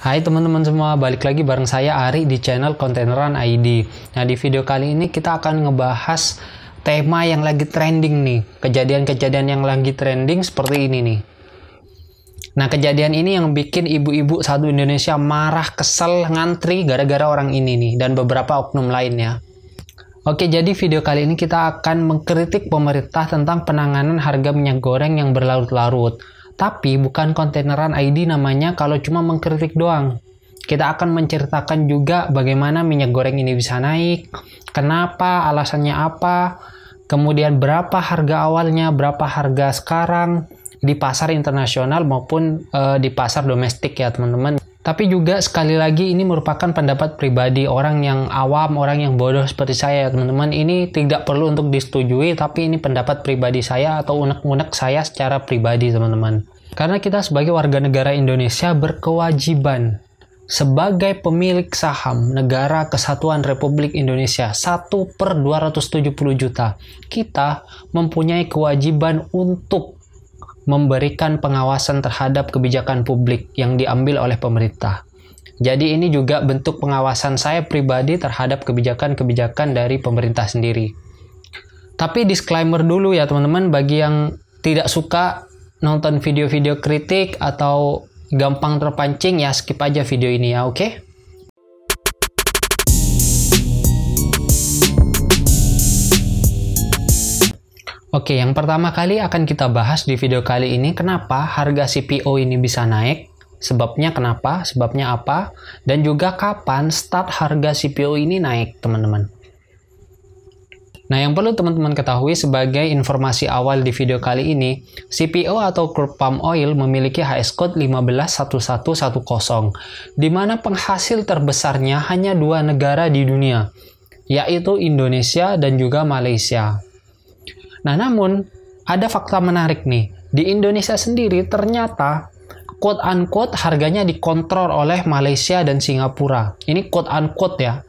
Hai teman-teman semua, balik lagi bareng saya Ari di channel Kontaineran ID. Nah, di video kali ini kita akan ngebahas tema yang lagi trending nih. Kejadian-kejadian yang lagi trending seperti ini nih. Nah, kejadian ini yang bikin ibu-ibu satu Indonesia marah, kesel, ngantri gara-gara orang ini nih, dan beberapa oknum lainnya. Oke, jadi video kali ini kita akan mengkritik pemerintah tentang penanganan harga minyak goreng yang berlarut-larut. Tapi bukan Kontaineran ID namanya kalau cuma mengkritik doang. Kita akan menceritakan juga bagaimana minyak goreng ini bisa naik, kenapa, alasannya apa, kemudian berapa harga awalnya, berapa harga sekarang di pasar internasional maupun di pasar domestik ya teman-teman. Tapi juga sekali lagi ini merupakan pendapat pribadi orang yang awam, orang yang bodoh seperti saya ya teman-teman. Ini tidak perlu untuk disetujui, tapi ini pendapat pribadi saya atau unek-unek saya secara pribadi teman-teman. Karena kita sebagai warga negara Indonesia berkewajiban sebagai pemilik saham Negara Kesatuan Republik Indonesia 1/270 juta. Kita mempunyai kewajiban untuk memberikan pengawasan terhadap kebijakan publik yang diambil oleh pemerintah. Jadi ini juga bentuk pengawasan saya pribadi terhadap kebijakan-kebijakan dari pemerintah sendiri. Tapi disclaimer dulu ya teman-teman, bagi yang tidak suka nonton video-video kritik atau gampang terpancing ya skip aja video ini ya, oke? Oke, yang pertama kali akan kita bahas di video kali ini kenapa harga CPO ini bisa naik, sebabnya kenapa, sebabnya apa, dan juga kapan start harga CPO ini naik, teman-teman. Nah, yang perlu teman-teman ketahui sebagai informasi awal di video kali ini, CPO atau crude palm oil memiliki HS code 151110, di mana penghasil terbesarnya hanya dua negara di dunia, yaitu Indonesia dan juga Malaysia. Nah, namun ada fakta menarik nih. Di Indonesia sendiri ternyata quote-unquote harganya dikontrol oleh Malaysia dan Singapura. Ini quote-unquote ya.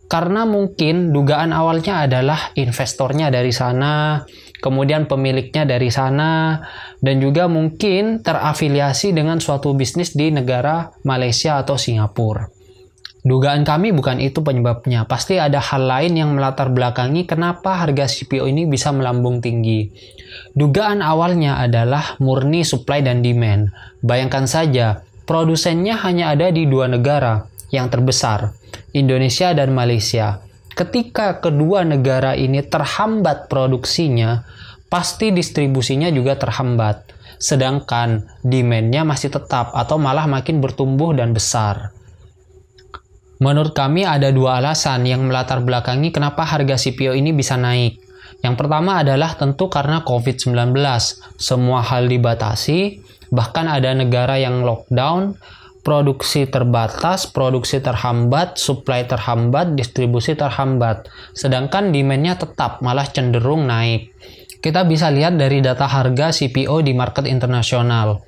Karena mungkin dugaan awalnya adalah investornya dari sana, kemudian pemiliknya dari sana, dan juga mungkin terafiliasi dengan suatu bisnis di negara Malaysia atau Singapura. Dugaan kami bukan itu penyebabnya. Pasti ada hal lain yang melatar belakangi kenapa harga CPO ini bisa melambung tinggi. Dugaan awalnya adalah murni supply dan demand. Bayangkan saja, produsennya hanya ada di dua negara yang terbesar, Indonesia dan Malaysia. Ketika kedua negara ini terhambat produksinya, pasti distribusinya juga terhambat. Sedangkan demand-nya masih tetap atau malah makin bertumbuh dan besar. Menurut kami ada dua alasan yang melatar belakangi kenapa harga CPO ini bisa naik. Yang pertama adalah tentu karena COVID-19. Semua hal dibatasi, bahkan ada negara yang lockdown, produksi terbatas, produksi terhambat, supply terhambat, distribusi terhambat. Sedangkan demand-nya tetap, malah cenderung naik. Kita bisa lihat dari data harga CPO di market internasional.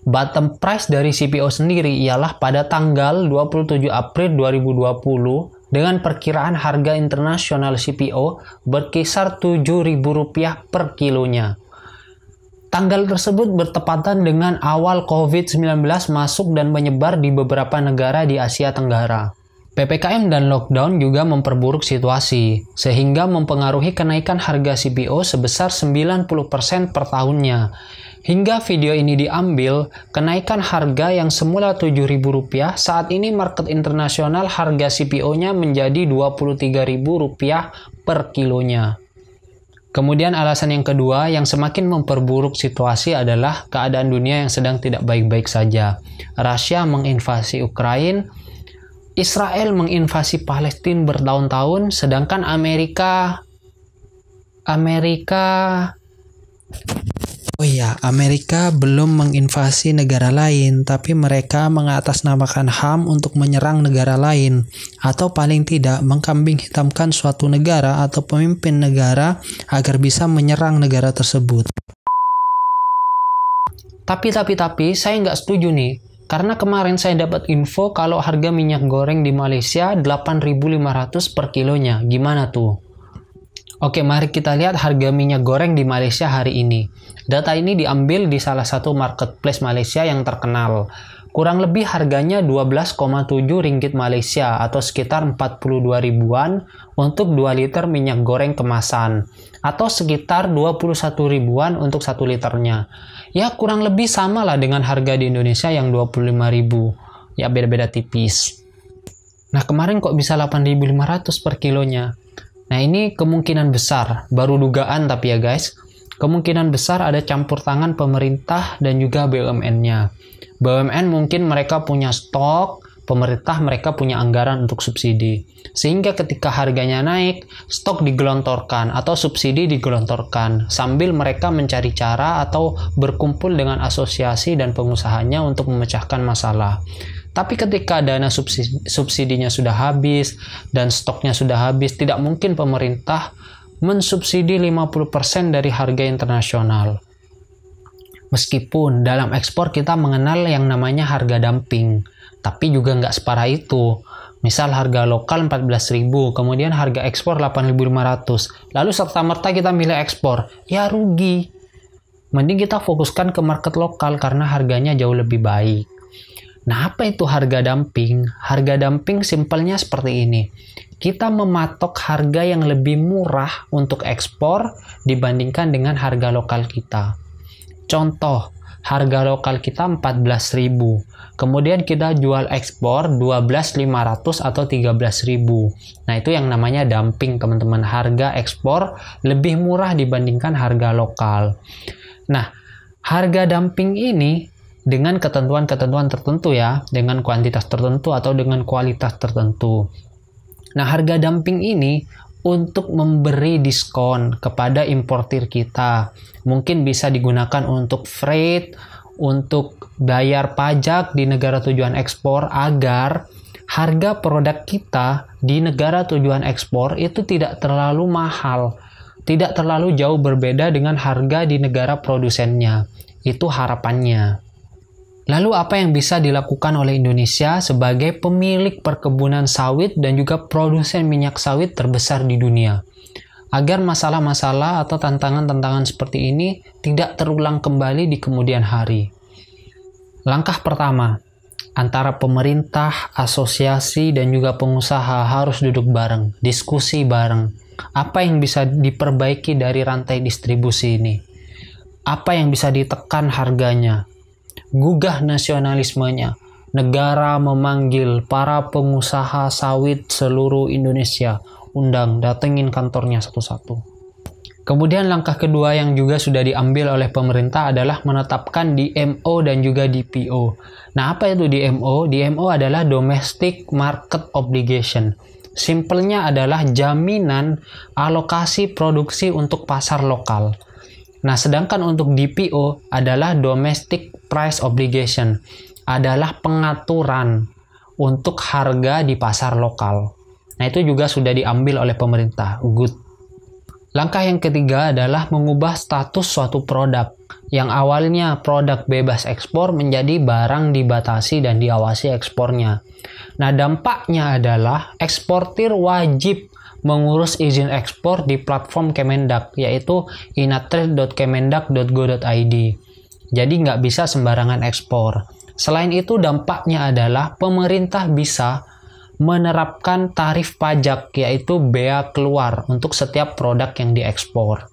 Bottom price dari CPO sendiri ialah pada tanggal 27 April 2020 dengan perkiraan harga internasional CPO berkisar Rp7.000 per kilonya. Tanggal tersebut bertepatan dengan awal COVID-19 masuk dan menyebar di beberapa negara di Asia Tenggara. PPKM dan lockdown juga memperburuk situasi, sehingga mempengaruhi kenaikan harga CPO sebesar 90% per tahunnya. Hingga video ini diambil, kenaikan harga yang semula Rp7.000, saat ini market internasional harga CPO-nya menjadi Rp23.000 per kilonya. Kemudian alasan yang kedua yang semakin memperburuk situasi adalah keadaan dunia yang sedang tidak baik-baik saja. Rusia menginvasi Ukraina, Israel menginvasi Palestina bertahun-tahun, sedangkan Amerika belum menginvasi negara lain, tapi mereka mengatasnamakan HAM untuk menyerang negara lain, atau paling tidak mengkambing hitamkan suatu negara atau pemimpin negara agar bisa menyerang negara tersebut. Tapi saya nggak setuju nih, karena kemarin saya dapat info kalau harga minyak goreng di Malaysia 8.500 per kilonya. Gimana tuh? Oke, mari kita lihat harga minyak goreng di Malaysia hari ini. Data ini diambil di salah satu marketplace Malaysia yang terkenal. Kurang lebih harganya 12,7 ringgit Malaysia atau sekitar 42 ribuan untuk 2 liter minyak goreng kemasan atau sekitar 21 ribuan untuk 1 liternya. Ya kurang lebih sama lah dengan harga di Indonesia yang 25 ribu. Ya beda-beda tipis. Nah kemarin kok bisa 8.500 per kilonya? Nah ini kemungkinan besar, baru dugaan tapi ya guys. Kemungkinan besar ada campur tangan pemerintah dan juga BUMN-nya. BUMN mungkin mereka punya stok, pemerintah mereka punya anggaran untuk subsidi. Sehingga ketika harganya naik, stok digelontorkan atau subsidi digelontorkan sambil mereka mencari cara atau berkumpul dengan asosiasi dan pengusahanya untuk memecahkan masalah. Tapi ketika dana subsidinya sudah habis dan stoknya sudah habis, tidak mungkin pemerintah mensubsidi 50% dari harga internasional. Meskipun dalam ekspor kita mengenal yang namanya harga dumping, tapi juga nggak separah itu. Misal harga lokal 14.000, kemudian harga ekspor 8.500, lalu serta-merta kita milih ekspor, ya rugi. Mending kita fokuskan ke market lokal karena harganya jauh lebih baik. Nah, apa itu harga dumping? Harga dumping simpelnya seperti ini. Kita mematok harga yang lebih murah untuk ekspor dibandingkan dengan harga lokal kita. Contoh, harga lokal kita 14.000. Kemudian kita jual ekspor 12.500 atau 13.000. Nah, itu yang namanya dumping, teman-teman. Harga ekspor lebih murah dibandingkan harga lokal. Nah, harga dumping ini dengan ketentuan-ketentuan tertentu ya, dengan kuantitas tertentu atau dengan kualitas tertentu. Nah, harga dumping ini untuk memberi diskon kepada importir kita. Mungkin bisa digunakan untuk freight, untuk bayar pajak di negara tujuan ekspor agar harga produk kita di negara tujuan ekspor itu tidak terlalu mahal, tidak terlalu jauh berbeda dengan harga di negara produsennya. Itu harapannya. Lalu apa yang bisa dilakukan oleh Indonesia sebagai pemilik perkebunan sawit dan juga produsen minyak sawit terbesar di dunia? Agar masalah-masalah atau tantangan-tantangan seperti ini tidak terulang kembali di kemudian hari. Langkah pertama, antara pemerintah, asosiasi, dan juga pengusaha harus duduk bareng, diskusi bareng. Apa yang bisa diperbaiki dari rantai distribusi ini? Apa yang bisa ditekan harganya? Gugah nasionalismenya. Negara memanggil para pengusaha sawit seluruh Indonesia. Undang, datengin kantornya satu-satu. Kemudian langkah kedua yang juga sudah diambil oleh pemerintah adalah menetapkan DMO dan juga DPO. Nah, apa itu DMO? DMO adalah Domestic Market Obligation. Simpelnya adalah jaminan alokasi produksi untuk pasar lokal. Nah, sedangkan untuk DPO adalah Domestic Price Obligation, adalah pengaturan untuk harga di pasar lokal. Nah, itu juga sudah diambil oleh pemerintah. Good. Langkah yang ketiga adalah mengubah status suatu produk. Yang awalnya produk bebas ekspor menjadi barang dibatasi dan diawasi ekspornya. Nah, dampaknya adalah eksportir wajib mengurus izin ekspor di platform Kemendak, yaitu inatrade.kemendak.go.id. Jadi nggak bisa sembarangan ekspor. Selain itu dampaknya adalah pemerintah bisa menerapkan tarif pajak, yaitu bea keluar untuk setiap produk yang diekspor.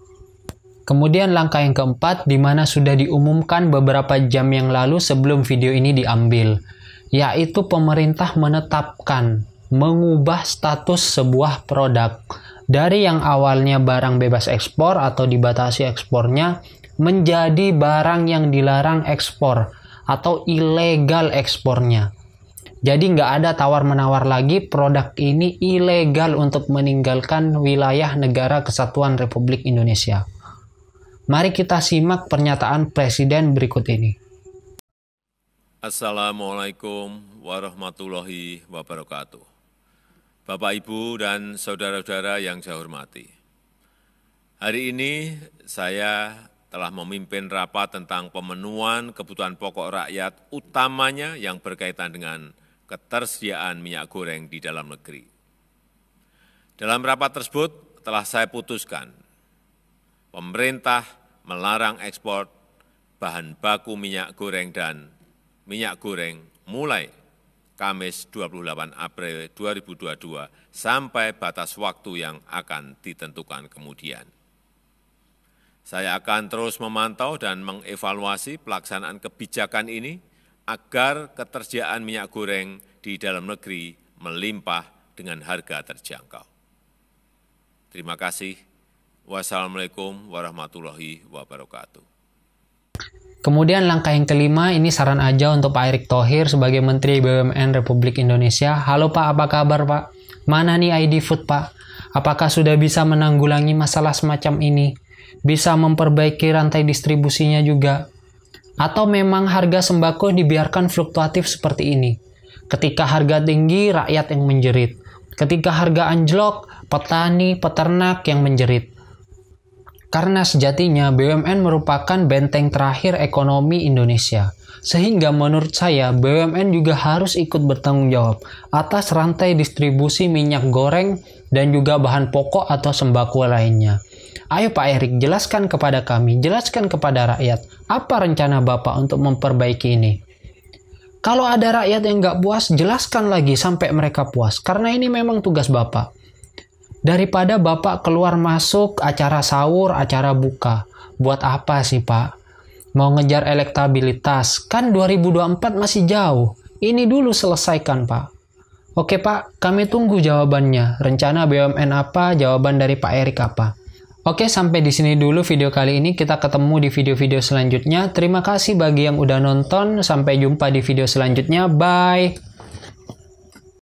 Kemudian langkah yang keempat, di mana sudah diumumkan beberapa jam yang lalu sebelum video ini diambil, yaitu pemerintah menetapkan mengubah status sebuah produk dari yang awalnya barang bebas ekspor atau dibatasi ekspornya menjadi barang yang dilarang ekspor atau ilegal ekspornya. Jadi nggak ada tawar-menawar lagi, produk ini ilegal untuk meninggalkan wilayah Negara Kesatuan Republik Indonesia. Mari kita simak pernyataan Presiden berikut ini. Assalamualaikum warahmatullahi wabarakatuh. Bapak, Ibu, dan saudara-saudara yang saya hormati. Hari ini saya telah memimpin rapat tentang pemenuhan kebutuhan pokok rakyat, utamanya yang berkaitan dengan ketersediaan minyak goreng di dalam negeri. Dalam rapat tersebut telah saya putuskan, pemerintah melarang ekspor bahan baku minyak goreng dan minyak goreng mulai Kamis 28 April 2022 sampai batas waktu yang akan ditentukan kemudian. Saya akan terus memantau dan mengevaluasi pelaksanaan kebijakan ini agar ketersediaan minyak goreng di dalam negeri melimpah dengan harga terjangkau. Terima kasih. Wassalamualaikum warahmatullahi wabarakatuh. Kemudian langkah yang kelima, ini saran aja untuk Pak Erick Thohir sebagai Menteri BUMN Republik Indonesia. Halo Pak, apa kabar Pak? Mana nih ID Food Pak? Apakah sudah bisa menanggulangi masalah semacam ini? Bisa memperbaiki rantai distribusinya juga? Atau memang harga sembako dibiarkan fluktuatif seperti ini? Ketika harga tinggi, rakyat yang menjerit. Ketika harga anjlok, petani, peternak yang menjerit. Karena sejatinya BUMN merupakan benteng terakhir ekonomi Indonesia. Sehingga menurut saya BUMN juga harus ikut bertanggung jawab atas rantai distribusi minyak goreng dan juga bahan pokok atau sembako lainnya. Ayo Pak Erick, jelaskan kepada kami, jelaskan kepada rakyat, apa rencana Bapak untuk memperbaiki ini? Kalau ada rakyat yang nggak puas, jelaskan lagi sampai mereka puas. Karena ini memang tugas Bapak. Daripada Bapak keluar masuk acara sahur, acara buka. Buat apa sih Pak? Mau ngejar elektabilitas? Kan 2024 masih jauh. Ini dulu selesaikan Pak. Oke Pak, kami tunggu jawabannya. Rencana BUMN apa? Jawaban dari Pak Erick apa? Oke, sampai di sini dulu video kali ini. Kita ketemu di video-video selanjutnya. Terima kasih bagi yang udah nonton. Sampai jumpa di video selanjutnya. Bye!